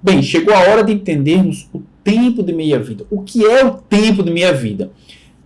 Bem, chegou a hora de entendermos o tempo de meia-vida. O que é o tempo de meia-vida?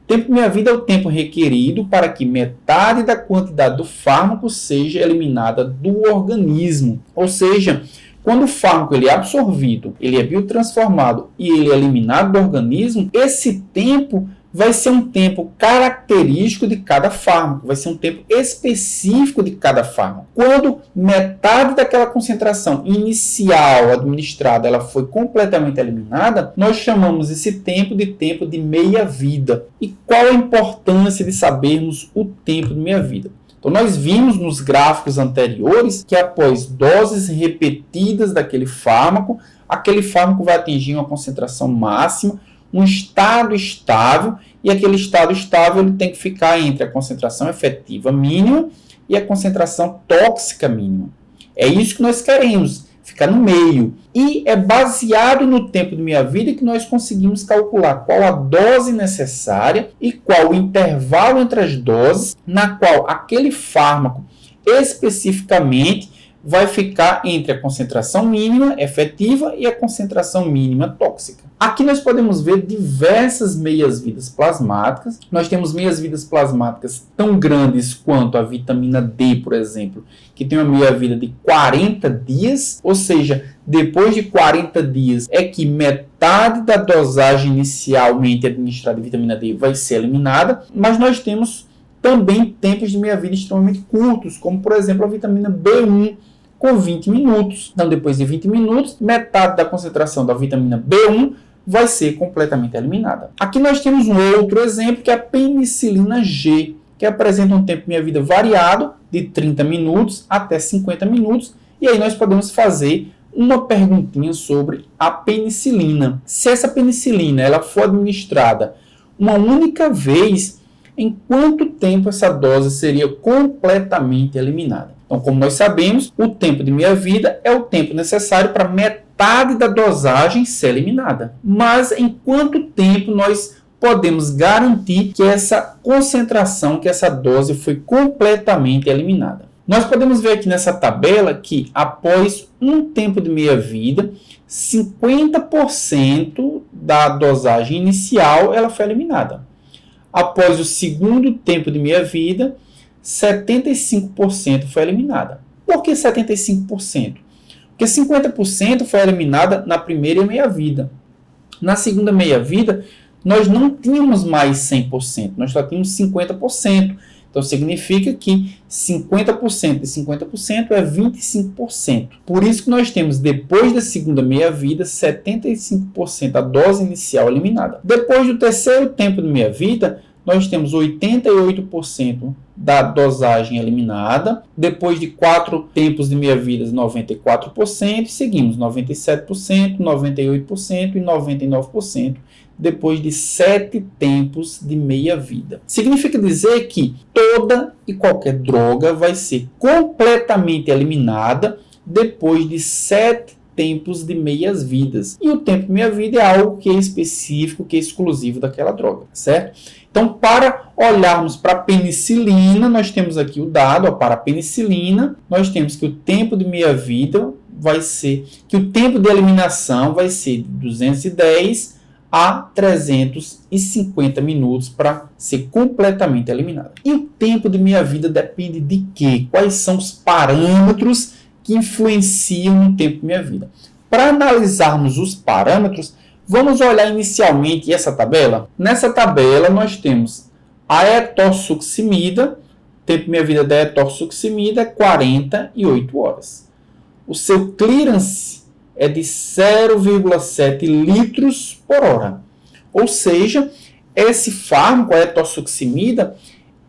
O tempo de meia-vida é o tempo requerido para que metade da quantidade do fármaco seja eliminada do organismo. Ou seja, quando o fármaco ele é absorvido, ele é biotransformado e ele é eliminado do organismo, esse tempo vai ser um tempo característico de cada fármaco, vai ser um tempo específico de cada fármaco. Quando metade daquela concentração inicial administrada ela foi completamente eliminada, nós chamamos esse tempo de meia-vida. E qual a importância de sabermos o tempo de meia-vida? Então, nós vimos nos gráficos anteriores que após doses repetidas daquele fármaco, aquele fármaco vai atingir uma concentração máxima, um estado estável, e aquele estado estável ele tem que ficar entre a concentração efetiva mínima e a concentração tóxica mínima. É isso que nós queremos, ficar no meio. E é baseado no tempo de meia-vida que nós conseguimos calcular qual a dose necessária e qual o intervalo entre as doses na qual aquele fármaco especificamente vai ficar entre a concentração mínima efetiva e a concentração mínima tóxica. Aqui nós podemos ver diversas meias-vidas plasmáticas. Nós temos meias-vidas plasmáticas tão grandes quanto a vitamina D, por exemplo, que tem uma meia-vida de 40 dias, ou seja, depois de 40 dias é que metade da dosagem inicialmente administrada de vitamina D vai ser eliminada, mas nós temos também tempos de meia-vida extremamente curtos, como por exemplo a vitamina B1, com 20 minutos. Então, depois de 20 minutos, metade da concentração da vitamina B1 vai ser completamente eliminada. Aqui nós temos um outro exemplo, que é a penicilina G, que apresenta um tempo de meia-vida variado, de 30 minutos até 50 minutos. E aí nós podemos fazer uma perguntinha sobre a penicilina. Se essa penicilina ela for administrada uma única vez, em quanto tempo essa dose seria completamente eliminada? Então, como nós sabemos, o tempo de meia-vida é o tempo necessário para metade da dosagem ser eliminada. Mas em quanto tempo nós podemos garantir que essa concentração, que essa dose foi completamente eliminada? Nós podemos ver aqui nessa tabela que após um tempo de meia-vida, 50% da dosagem inicial ela foi eliminada. Após o segundo tempo de meia-vida, 75% foi eliminada. Por que 75%? Porque 50% foi eliminada na primeira meia-vida. Na segunda meia-vida, nós não tínhamos mais 100%, nós só tínhamos 50%. Então, significa que 50% de 50% é 25%. Por isso que nós temos, depois da segunda meia-vida, 75% da dose inicial eliminada. Depois do terceiro tempo de meia-vida, nós temos 88% da dosagem eliminada. Depois de 4 tempos de meia-vida, 94%. Seguimos 97%, 98% e 99%. Depois de 7 tempos de meia-vida. Significa dizer que toda e qualquer droga vai ser completamente eliminada depois de 7 tempos de meias-vidas. E o tempo de meia-vida é algo que é específico, que é exclusivo daquela droga, certo? Então, para olharmos para a penicilina, nós temos aqui o dado, para a penicilina, nós temos que o tempo de meia-vida vai ser, que o tempo de eliminação vai ser de 210 a 350 minutos para ser completamente eliminada. E o tempo de meia-vida depende de quê? Quais são os parâmetros que influenciam no tempo de meia-vida? Para analisarmos os parâmetros, vamos olhar inicialmente essa tabela. Nessa tabela nós temos a etorsuximida, o tempo de meia-vida da etorsuximida é 48 horas. O seu clearance é de 0,7 litros por hora. Ou seja, esse fármaco, a etorsuximida,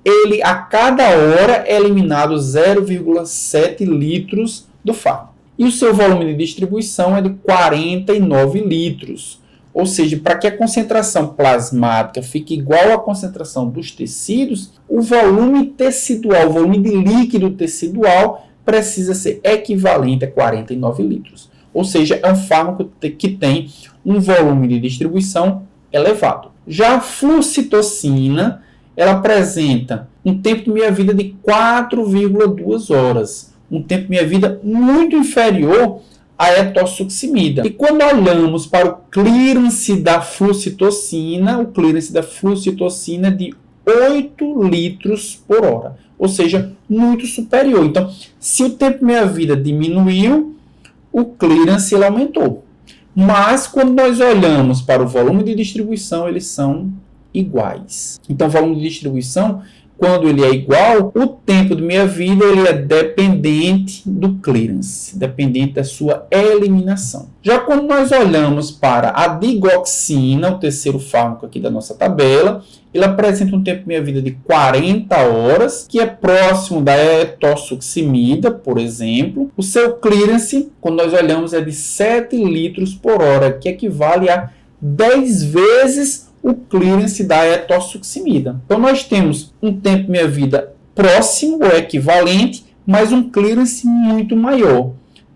ele a cada hora é eliminado 0,7 litros do fármaco. E o seu volume de distribuição é de 49 litros. Ou seja, para que a concentração plasmática fique igual à concentração dos tecidos, o volume tecidual, o volume de líquido tecidual precisa ser equivalente a 49 litros. Ou seja, é um fármaco que tem um volume de distribuição elevado. Já a flucitocina, ela apresenta um tempo de meia-vida de 4,2 horas. Um tempo de meia-vida muito inferior a etossuximida. E quando olhamos para o clearance da flucitocina, o clearance da flucitocina é de 8 litros por hora, ou seja, muito superior. Então, se o tempo meia-vida diminuiu, o clearance ele aumentou. Mas, quando nós olhamos para o volume de distribuição, eles são iguais. Então, o volume de distribuição, quando ele é igual, o tempo de meia-vida ele é dependente do clearance, dependente da sua eliminação. Já quando nós olhamos para a digoxina, o terceiro fármaco aqui da nossa tabela, ele apresenta um tempo de meia-vida de 40 horas, que é próximo da etossuximida, por exemplo. O seu clearance, quando nós olhamos, é de 7 litros por hora, que equivale a 10 vezes o clearance da etossuximida. Então, nós temos um tempo de meia-vida próximo ou equivalente, mas um clearance muito maior.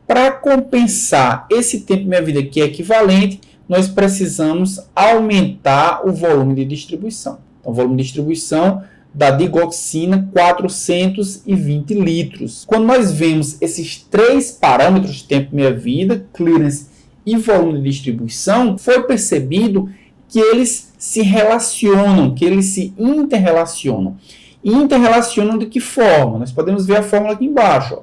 Para compensar esse tempo de meia-vida que é equivalente, nós precisamos aumentar o volume de distribuição. Então, o volume de distribuição da digoxina, 420 litros. Quando nós vemos esses três parâmetros, tempo de meia-vida, clearance e volume de distribuição, foi percebido que eles se relacionam, que eles se interrelacionam. E interrelacionam de que forma? Nós podemos ver a fórmula aqui embaixo. Ó.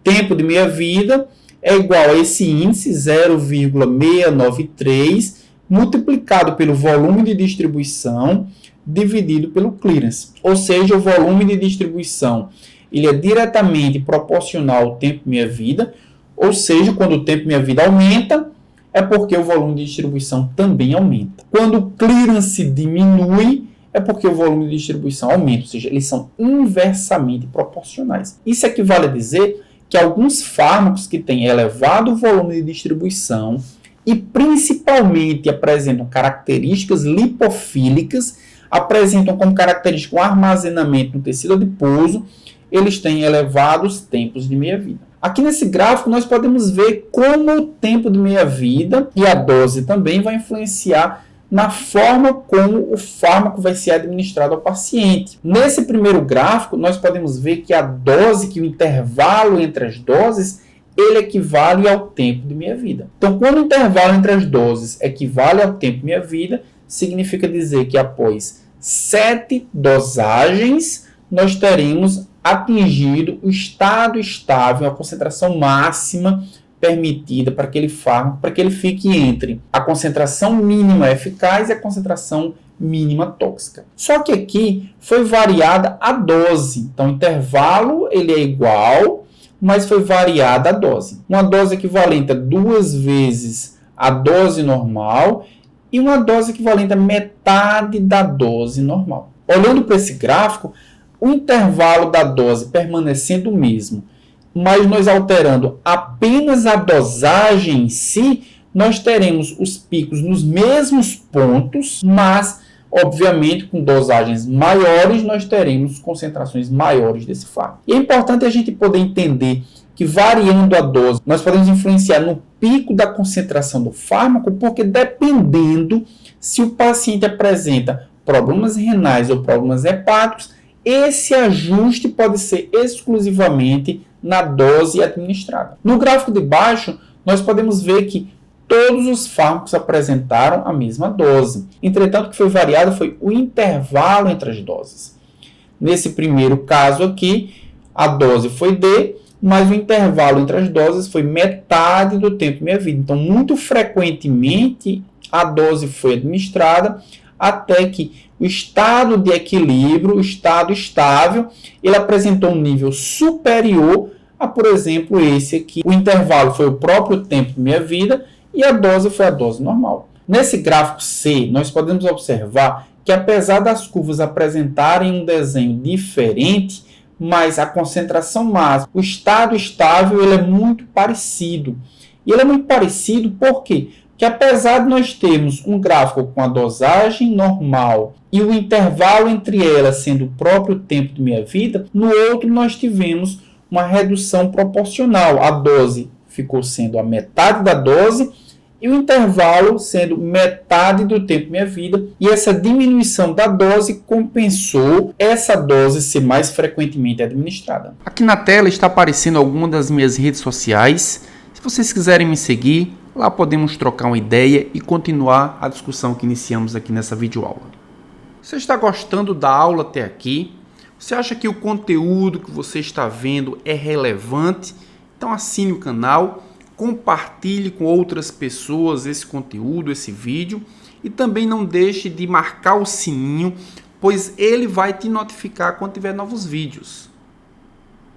Tempo de meia-vida é igual a esse índice, 0,693, multiplicado pelo volume de distribuição, dividido pelo clearance. Ou seja, o volume de distribuição ele é diretamente proporcional ao tempo de meia-vida, ou seja, quando o tempo de meia-vida aumenta, é porque o volume de distribuição também aumenta. Quando o clearance diminui, é porque o volume de distribuição aumenta, ou seja, eles são inversamente proporcionais. Isso equivale a dizer que alguns fármacos que têm elevado volume de distribuição e principalmente apresentam características lipofílicas, apresentam como característica um armazenamento no tecido adiposo, eles têm elevados tempos de meia-vida. Aqui nesse gráfico nós podemos ver como o tempo de meia-vida e a dose também vai influenciar na forma como o fármaco vai ser administrado ao paciente. Nesse primeiro gráfico nós podemos ver que a dose, que o intervalo entre as doses, ele equivale ao tempo de meia-vida. Então, quando o intervalo entre as doses equivale ao tempo de meia-vida, significa dizer que após 7 dosagens nós teremos atingido o estado estável, a concentração máxima permitida para aquele fármaco, para que ele fique entre a concentração mínima eficaz e a concentração mínima tóxica. Só que aqui foi variada a dose. Então, o intervalo ele é igual, mas foi variada a dose. Uma dose equivalente a 2 vezes a dose normal e uma dose equivalente a metade da dose normal. Olhando para esse gráfico, o intervalo da dose permanecendo o mesmo, mas nós alterando apenas a dosagem em si, nós teremos os picos nos mesmos pontos, mas, obviamente, com dosagens maiores, nós teremos concentrações maiores desse fármaco. E é importante a gente poder entender que, variando a dose, nós podemos influenciar no pico da concentração do fármaco, porque dependendo se o paciente apresenta problemas renais ou problemas hepáticos, esse ajuste pode ser exclusivamente na dose administrada. No gráfico de baixo, nós podemos ver que todos os fármacos apresentaram a mesma dose. Entretanto, o que foi variado foi o intervalo entre as doses. Nesse primeiro caso aqui, a dose foi D, mas o intervalo entre as doses foi metade do tempo de meia-vida. Então, muito frequentemente, a dose foi administrada até que o estado de equilíbrio, o estado estável, ele apresentou um nível superior a, por exemplo, esse aqui. O intervalo foi o próprio tempo de meia-vida e a dose foi a dose normal. Nesse gráfico C, nós podemos observar que, apesar das curvas apresentarem um desenho diferente, mas a concentração máxima, o estado estável, ele é muito parecido. E ele é muito parecido por quê? Que apesar de nós termos um gráfico com a dosagem normal e o intervalo entre elas sendo o próprio tempo de meia-vida, no outro nós tivemos uma redução proporcional. A dose ficou sendo a metade da dose e o intervalo sendo metade do tempo de meia-vida. E essa diminuição da dose compensou essa dose ser mais frequentemente administrada. Aqui na tela está aparecendo algumas das minhas redes sociais. Se vocês quiserem me seguir, lá podemos trocar uma ideia e continuar a discussão que iniciamos aqui nessa videoaula. Você está gostando da aula até aqui? Você acha que o conteúdo que você está vendo é relevante? Então assine o canal, compartilhe com outras pessoas esse conteúdo, esse vídeo, e também não deixe de marcar o sininho, pois ele vai te notificar quando tiver novos vídeos.